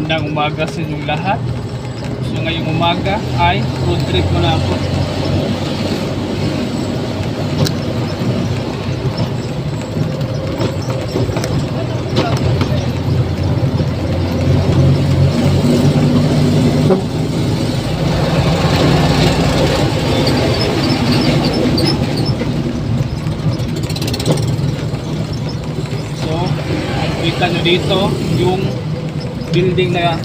Magandang umaga sa inyong lahat. So ngayong umaga ay road trip ko na ako. So, kita nyo dito yung building na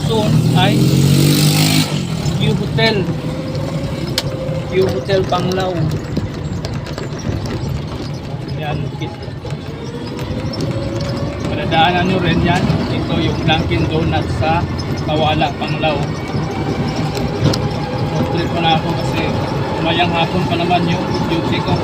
soon ay Q Hotel Panglao. Yan, madadaanan nyo rin yan. Ito yung Dunkin Donuts sa Kawala, Panglao. So, trip ko na ako kasi umayang hapon pa naman yung duty ko.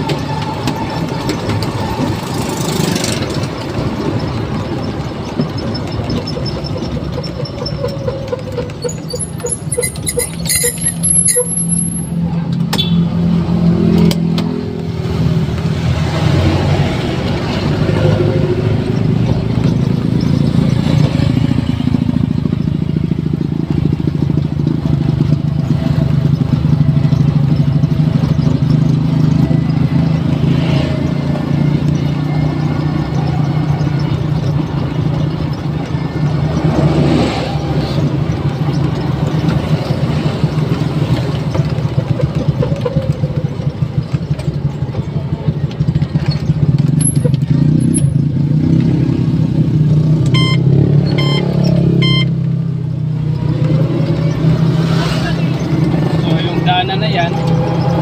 Na yan,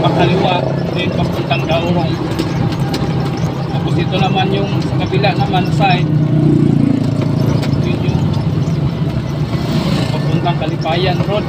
pakaliwa din papuntang Daurong. Tapos ito naman yung sa kabila naman side, yun yung papuntang Kalipayan Road.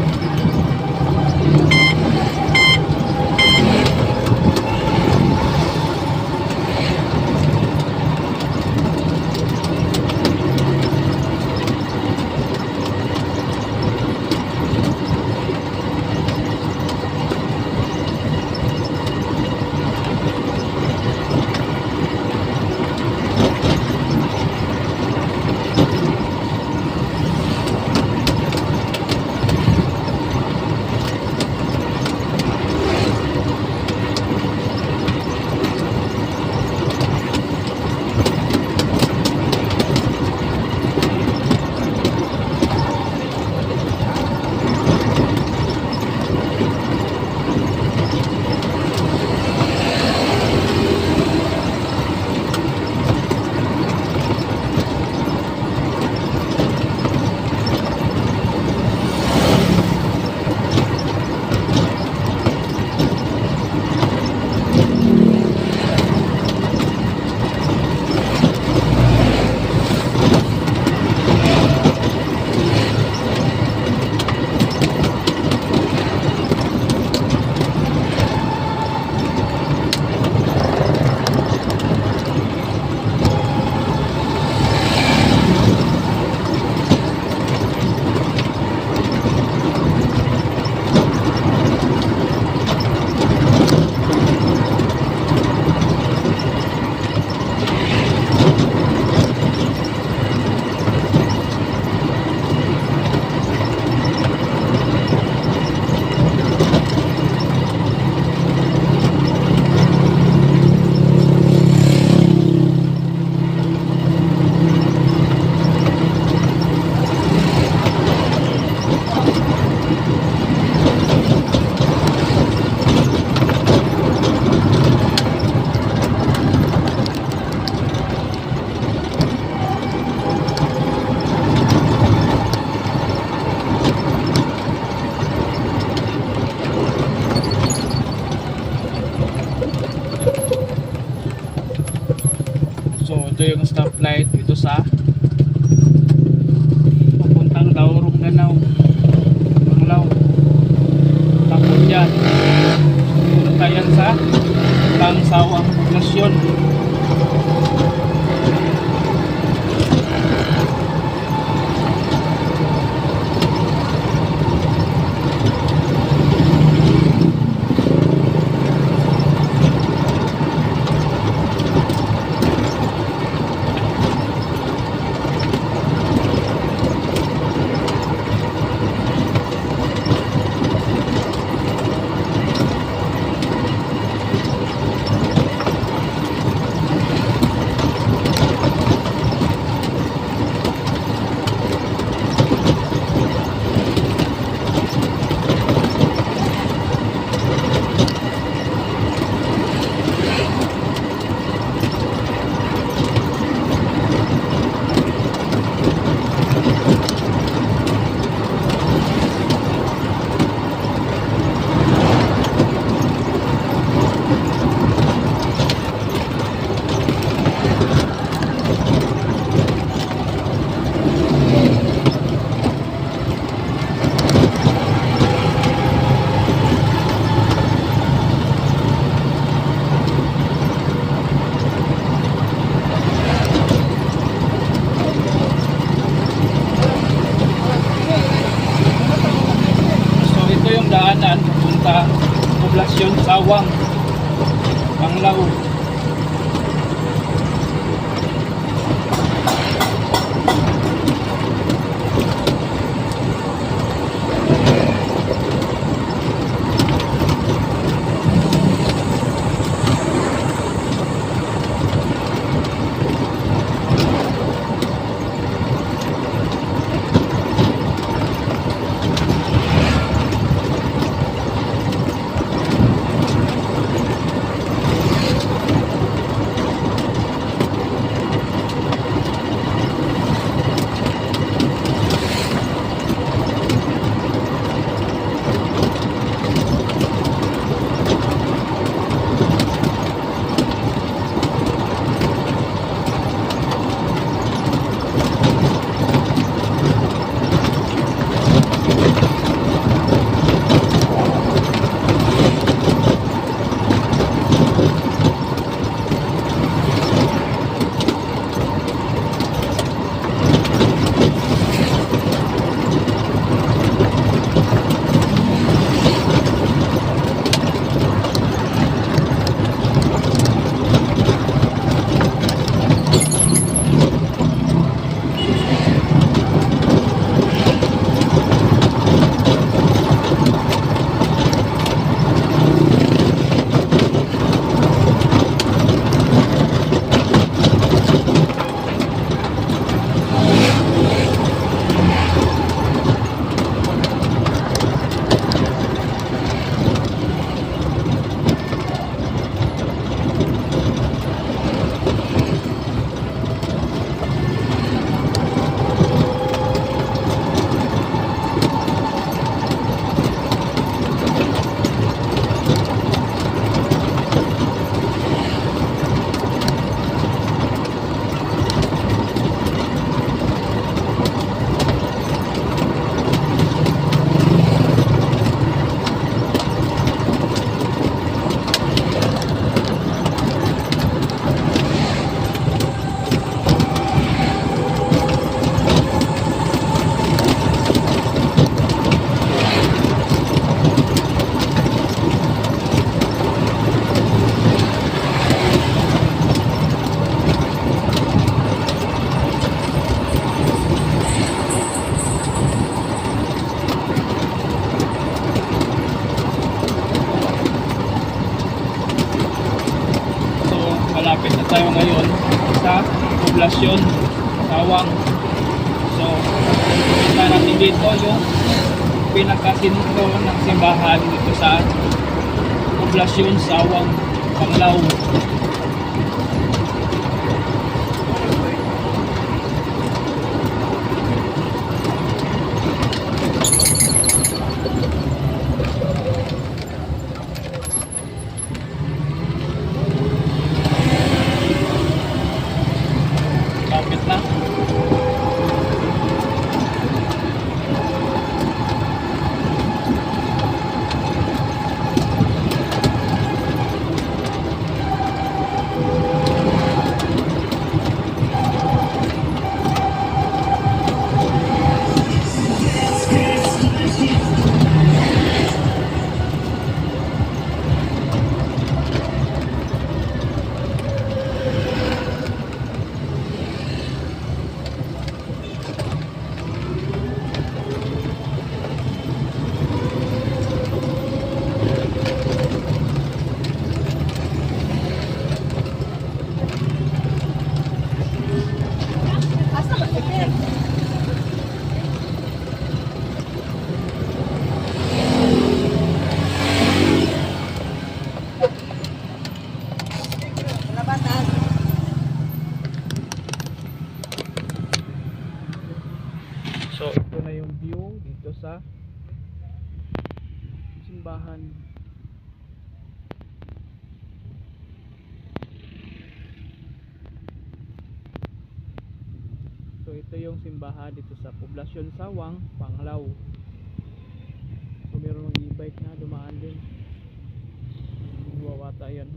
Ito yung stoplight dito sa papuntang Daurong Danau, Panglao. Tapos yan, punta yan sa Tangsawang Poblasyon. Poblasyon Sawang, Panglao. Malapit na tayo ngayon sa poblasyon Sawang. So, kita natin dito yung pinakasintro ng simbahan dito sa poblasyon Sawang, Panglao. Lapit na. So ito na yung view dito sa simbahan. So ito yung simbahan dito sa poblasyon Sawang, Panglao. So meron ng e-bike na dumaan din. Wawata yan.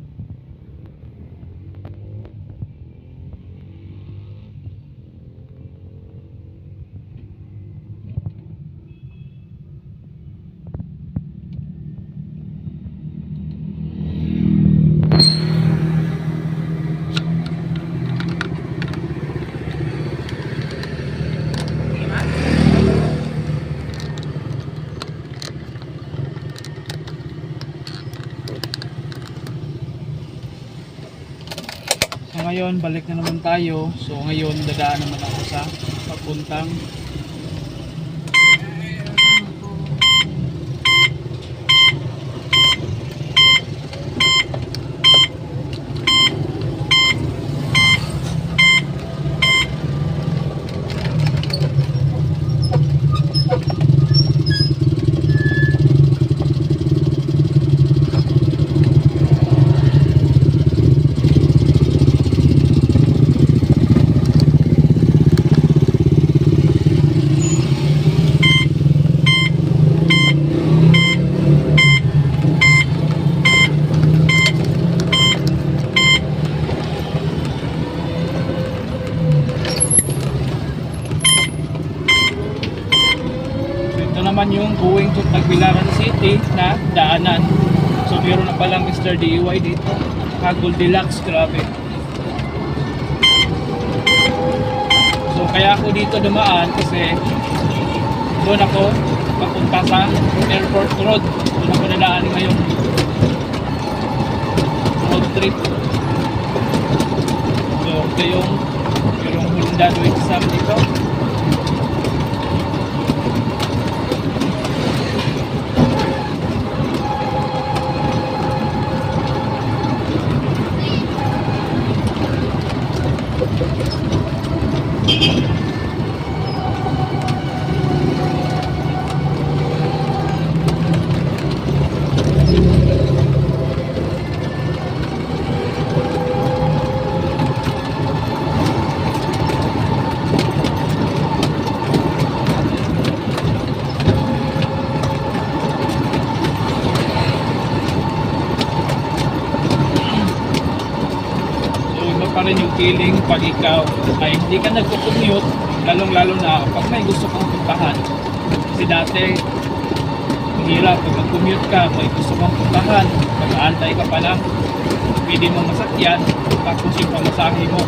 ngayon, balik na naman tayo. So ngayon, dadaan naman ako sa papuntang naman yung going to Tagbilaran City na daanan. So meron na palang Mr. DIY dito. Hagol Deluxe, grabe. So kaya ako dito dumaan kasi doon ako papunta sa Airport Road. Doon ako nadaan ngayong road trip. So ito yung Honda do exam dito. Pa rin yung feeling pag ikaw ay hindi ka nagko-commute, lalong-lalo na pag may gusto kang puntahan. Kasi dati hirap pag nag-commute ka, may gusto kang puntahan, mag-aantay ka pa lang pwede mong masakyan, tapos yung pamasahe mo.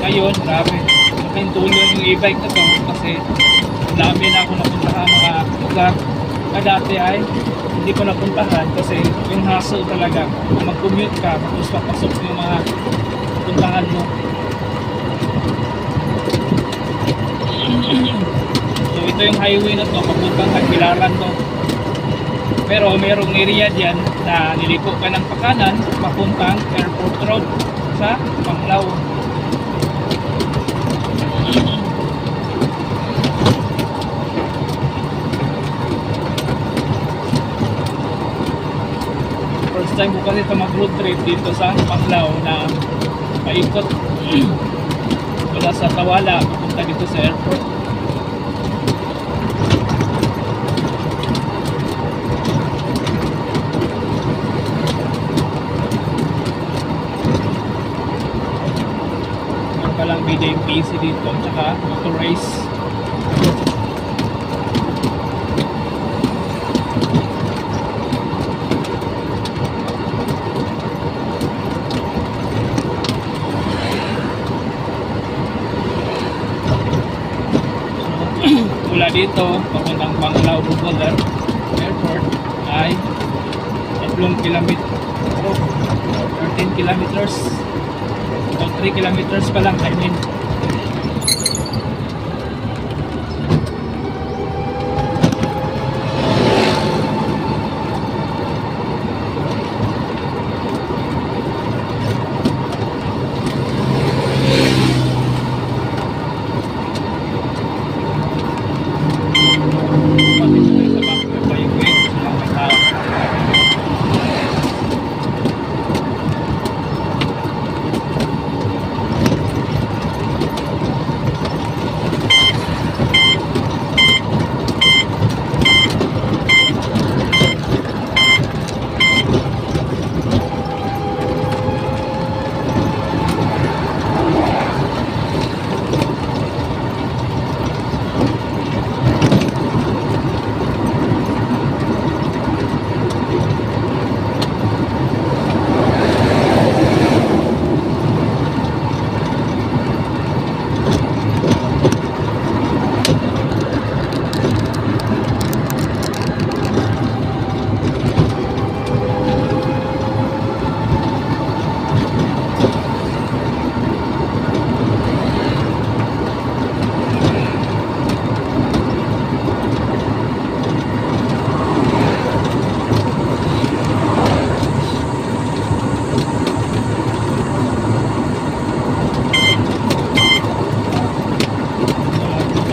Ngayon, grabe, malaking tulong yung e-bike na to kasi dami na ako napuntahan mga lugar na dati ay hindi ko napuntahan kasi yung hassle talaga kung mag-commute ka tapos papasok yung mga puntahan mo. So ito yung highway na to papuntang Tagbilaran to, pero merong area dyan na niliko ka ng pakanan papuntang Airport Road sa Panglao. First time ko kasi ito mag-road trip dito sa Panglao na paikot wala sa Tawala papunta dito sa airport. Meron palang BJPC dito tsaka motor race. Mula dito papuntang Panglao Boulevard Airport ay 3 kilometers, 13 kilometers o 3 kilometers pa lang, I mean.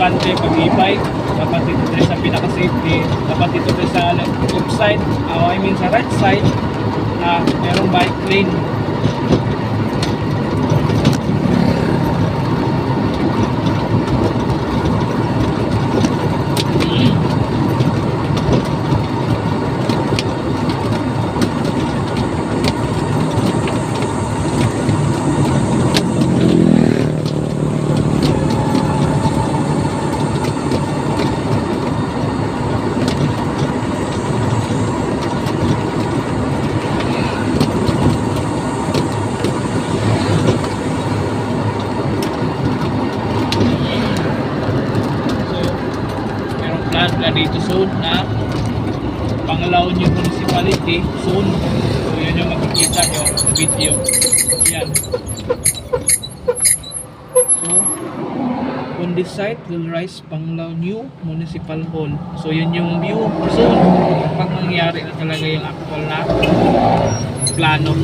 importante pag e-bike, dapat dito tayo sa pinaka-safety, dapat dito tayo sa left side, I mean sa right side, na merong bike lane. Na dito zone na Panglao New Municipality zone. So yun yung makikita nyo video. Yan. So on this site will rise Panglao New Municipal Hall. So yun yung view zone pag mangyari na talaga yung actual na plano.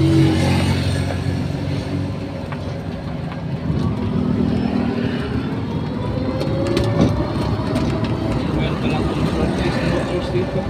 Dito.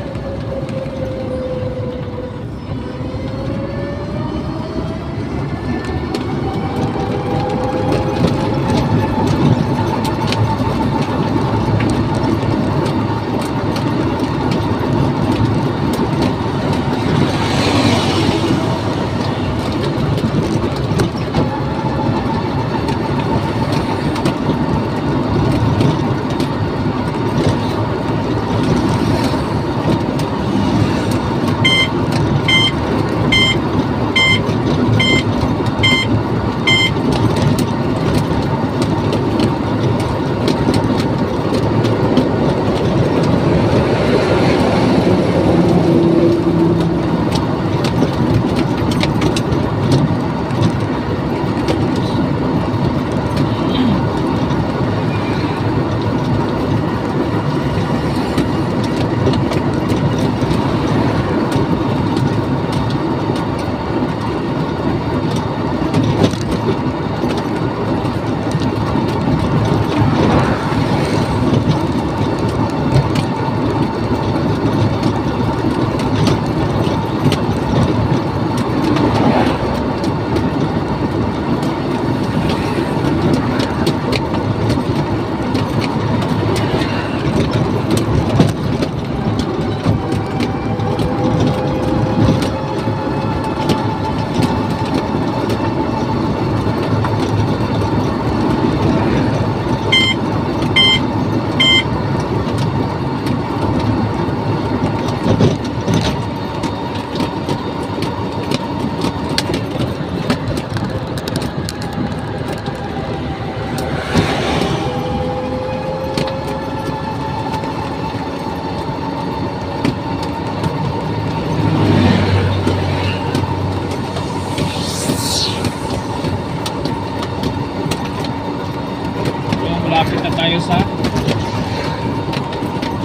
Malapit na tayo sa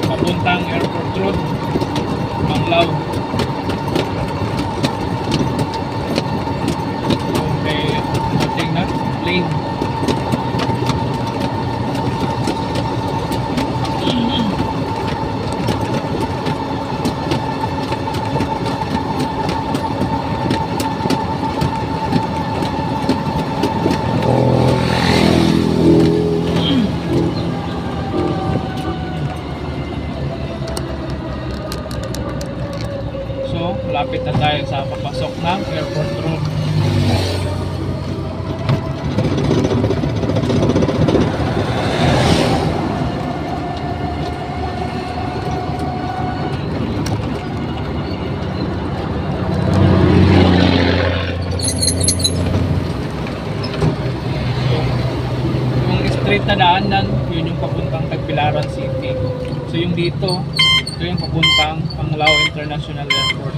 papuntang Airport Road, Panglao. Okay, ating na lane. Malapit na tayo sa papasok ng Airport Road. Yung straight na daanan, yun yung papuntang Tagbilaran City. So yung dito, ito yung papuntang Panglao International Airport.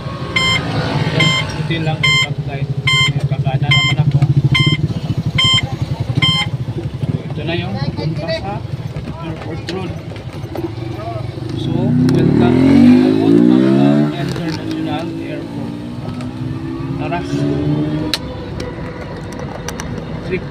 Buti lang yung backlight. May kakana naman ako. So, ito na yung punta sa Airport Road. So, welcome to Panglao International Airport. Tara. Trip.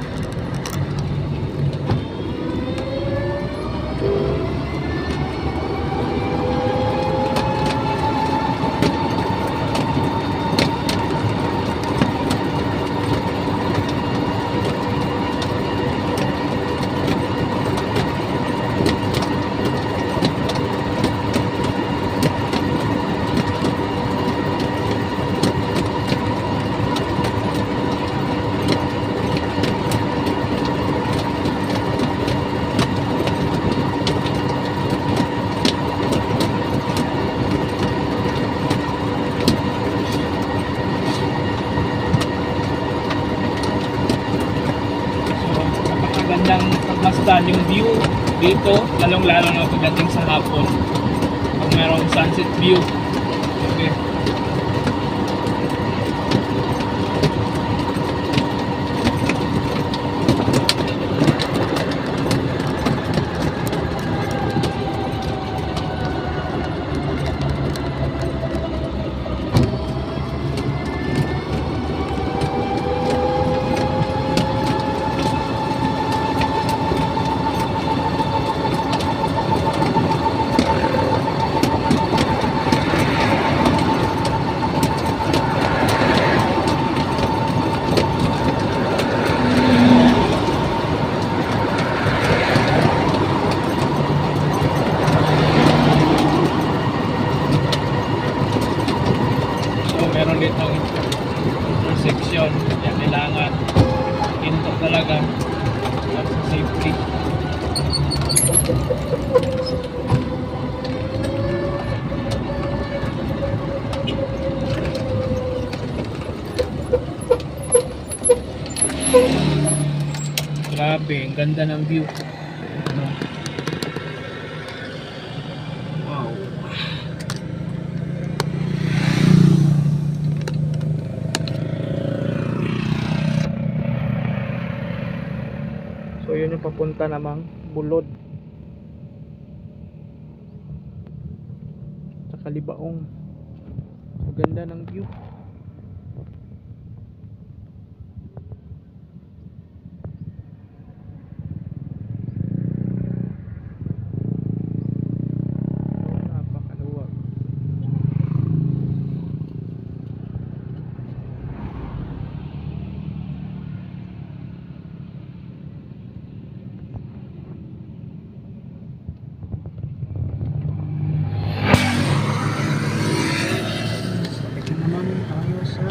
niyang pagmasdan yung view dito, lalong-lalo na pagdating sa hapon. Pag mayroong sunset view. Okay. So meron dito intersection, yan kailangan hinto talaga at safety. Grabe, ang ganda ng view. Ano? Wow. So yun yung papunta namang Bulod sa Kalibaong. So ganda ng view. Napakaluwag. Ito naman tayo sa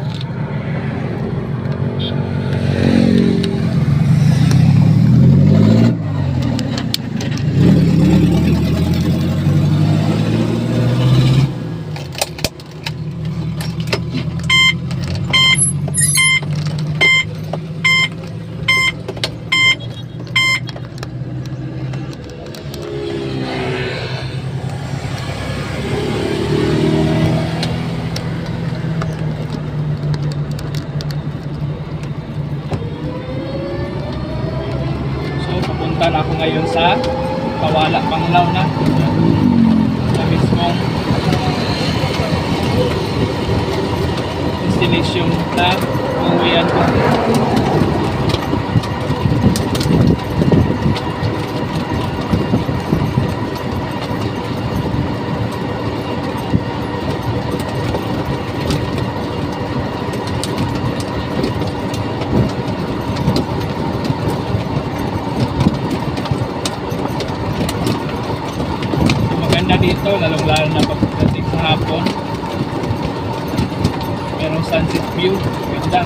papunta na ako ngayon sa Kawala, Panglao na. Sa mismong destination na uuwian ko. Maganda dito, lalong-lalo na pagdating sa hapon. Merong sunset view, ganda.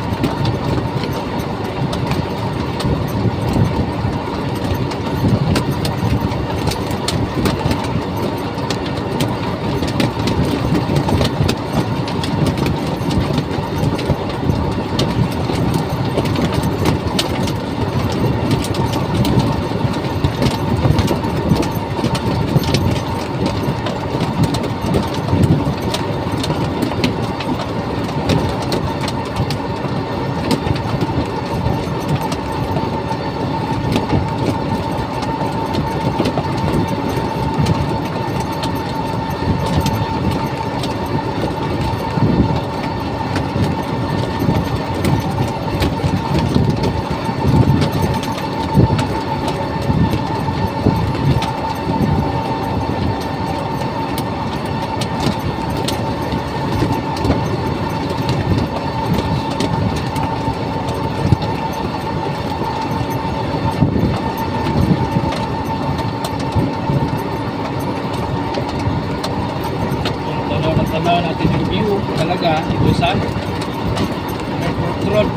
Tanaw natin yung view talaga ito sa Airport Road.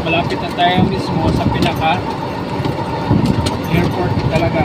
Malapit na tayo mismo sa pinaka airport talaga.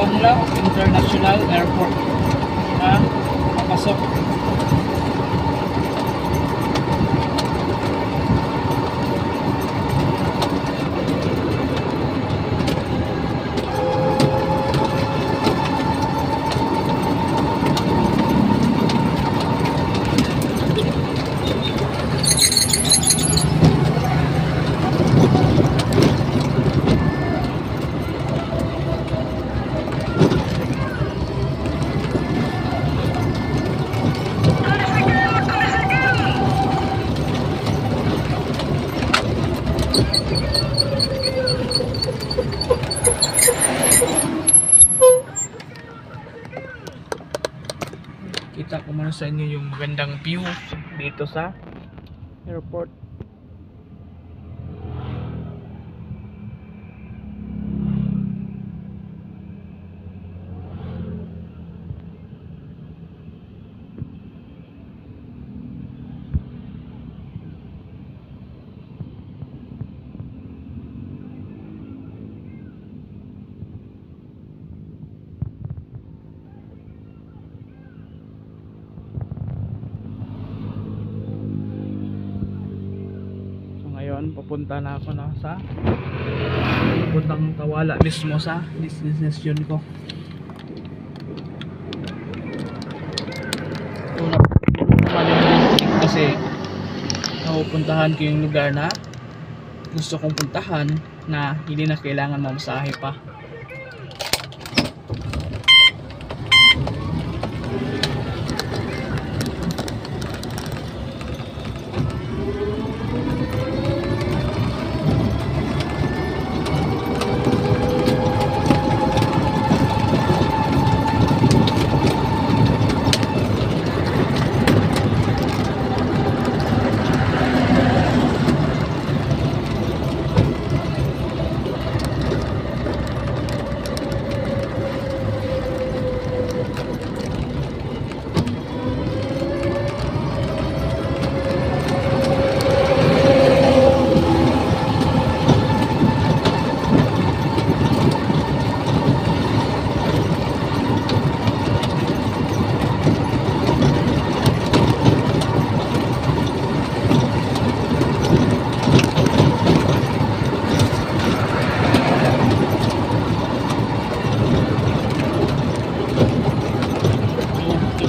Panglao International Airport na papasok. Kita ko muna sa inyo yung magandang view dito sa airport. Ngayon papunta na ako sa puntang Tawala mismo sa destination ko. Una kasi napupuntahan ko yung lugar na gusto kong puntahan na hindi na kailangan mamasahe pa.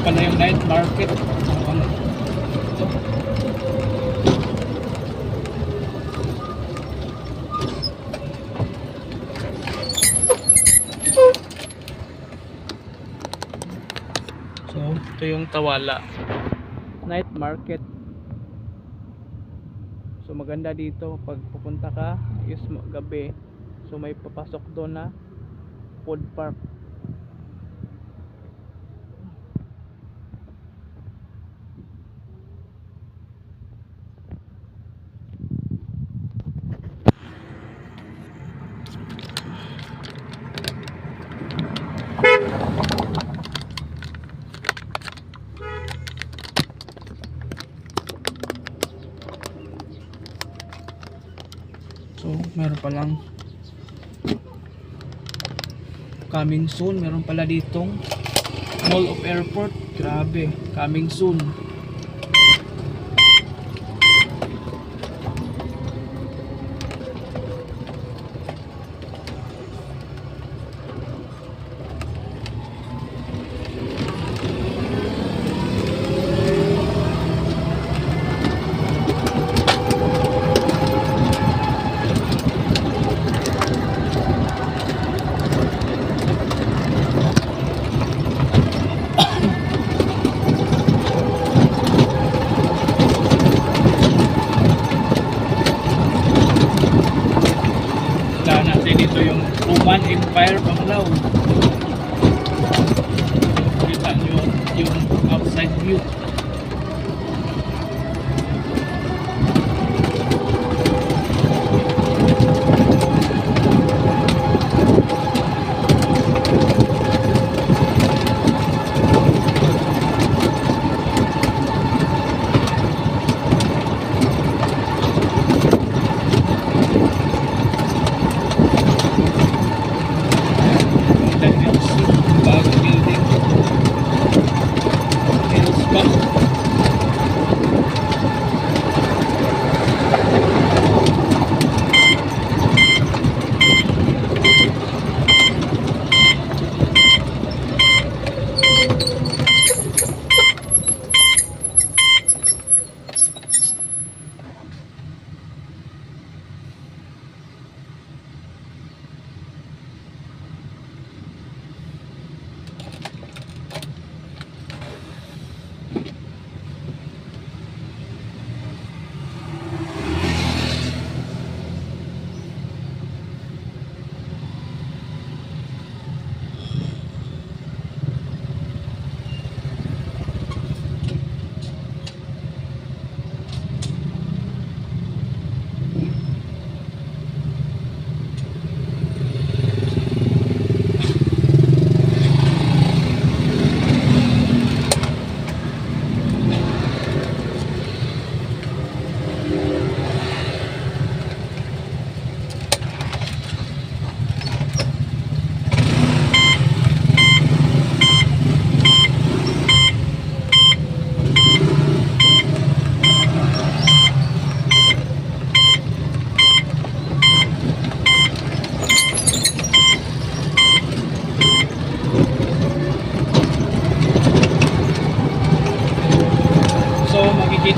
Pala yung night market. Ito. So, ito yung Tawala night market. So, maganda dito pag pupunta ka is gabi. So, may papasok doon na food park. So, meron palang coming soon. Meron pala ditong Mall of Airport. Grabe, coming soon. Dito yung Roman Empire Panglao. Kita nyo yung outside view.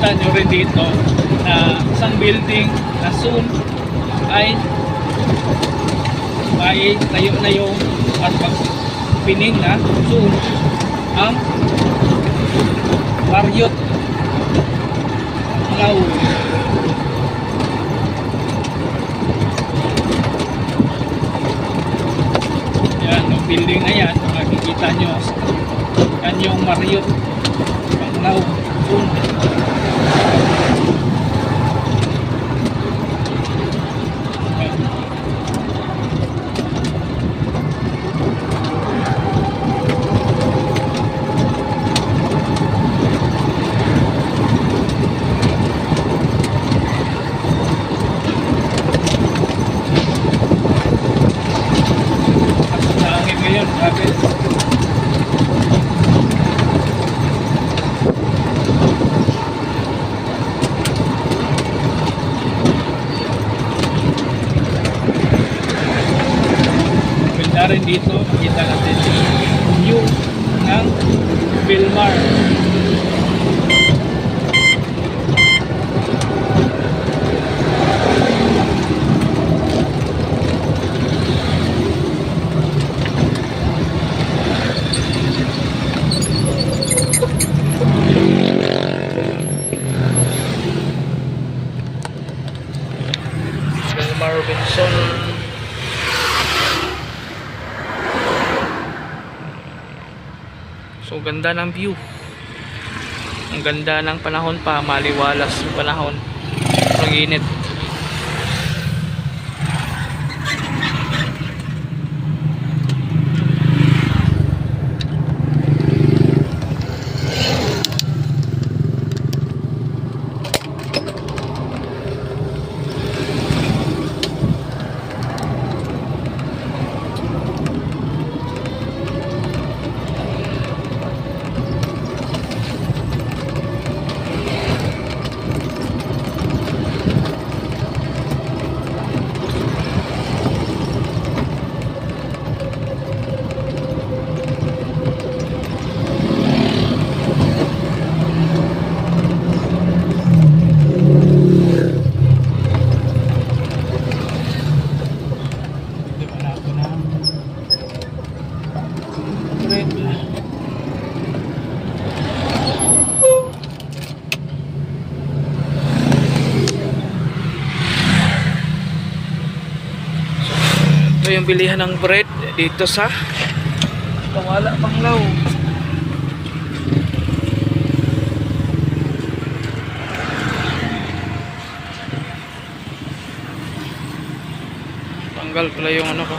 makikita nyo rin dito na isang building na soon ay tayo na yung at pagpining na soon ang Marriott Panglao. Yan, yung building na yan, makikita nyo, yan yung Marriott Panglao soon. Grabe. Ganda rin dito, makita natin yung view ng Vilmar. Robinson. So ganda ng view. Ang ganda ng panahon pa, maliwalas yung panahon. Ang init. Ito yung bilihan ng bread dito sa Kawala Panglao. Tanggal pala yung ano ko.